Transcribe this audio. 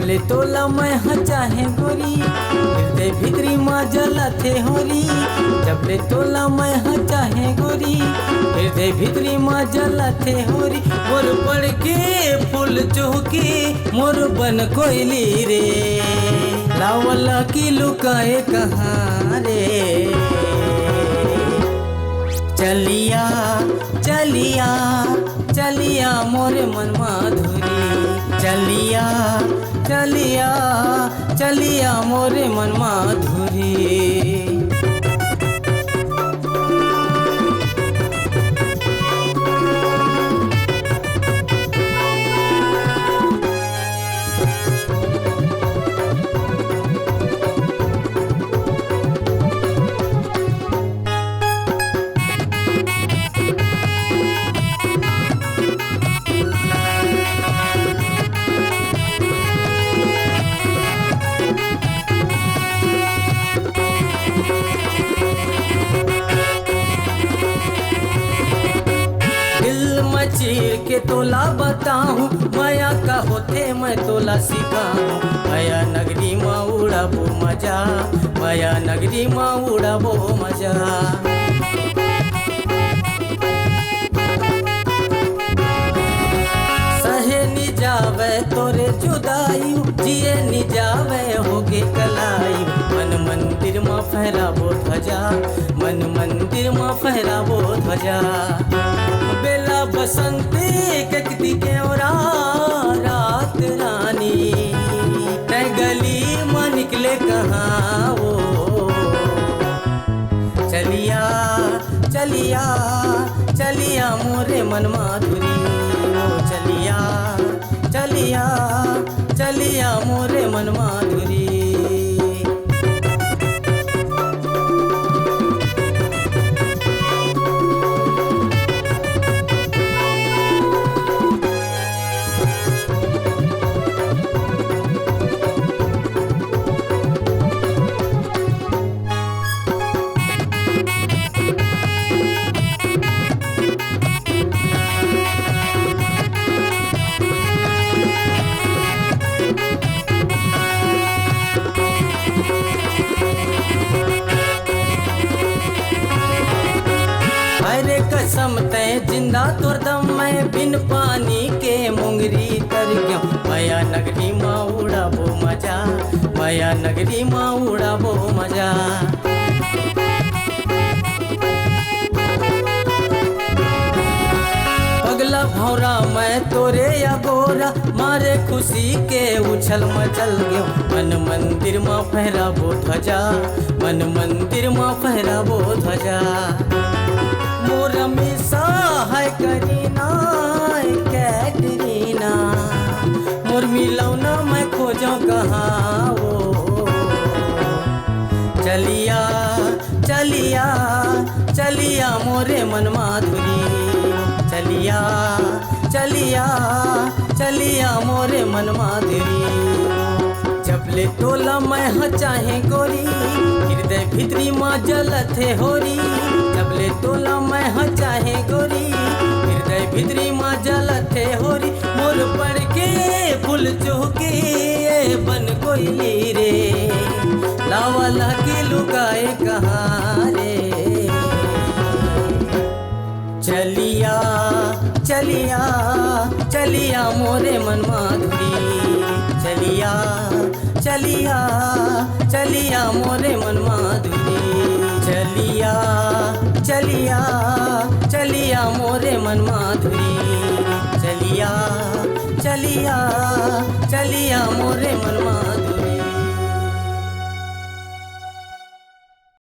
ले तोला मैं हाँ चाहे गोरी, हृदय भीतरी माँ जलते होरी। जब ले तोला मैं हाँ चाहे गोरी, हृदय भीतरी माँ जलते होरी। मोर पड़ के फूल चौकी मोर बन कोयली रे, लावला की लुकाए कहाँ रे। चलिया चलिया चलिया मोरे मन माधुरी, चलिया चलिया चलिया मोरे मन माधुरी। चीर के तोला बताऊं माया का होते मैं तोला सिखाऊं। माया नगरी माँ उड़ाबो मजा, माया नगरी माँ उड़ाबो मजा। सहे नि जावे तोरे जुदाई, जिए नि जावे होगे कलाई। मन मंदिर माँ फहराबो ध्वजा, मन मंदिर माँ फहराबो ध्वजा। बेला बसंती ककती केवरा रात रानी, तै गली में निकले कहाँ वो। चलिया चलिया चलिया मोरे मन माधुरी, चलिया चलिया चलिया मोरे मन माधुरी। कसम तय जिंदा तोर दम मैं बिन पानी के मुंगरी तर क्यों। माया नगरी माँ उड़ाबो मजा, माया नगरी माँ उड़ाबो मजा। पगला भौरा मैं तोरे या गोरा, मारे खुशी के उछल मचल गयो। मन मंदिर माँ फहराबो ध्वजा, मन मंदिर माँ फहराबो ध्वजा। मोर हमेशा है करीना कैटरीना, मोर मिलौना मैं खोजो कहाँ वो। चलिया चलिया चलिया मोरे मन माधुरी, चलिया चलिया चलिया मोरे मन माधुरी। जब ले तोला मैं हाँ चाहे गोरी, हृदय भीतरी माँ जलते होरी। जब ले तोला मैं हाँ चाहे गोरी, हृदय भीतरी माँ जलते होरी। मोर पड़ के फूल चौकी बन कोयली रे, लावाला की लुकाए कहाँ रे। चलिया चलिया चलिया मोरे मन माधुरी, चलिया चलिया चलिया मोरे मन माधुरी। चलिया चलिया चलिया मोरे मन माधुरी, चलिया चलिया चलिया मोरे मन माधुरी।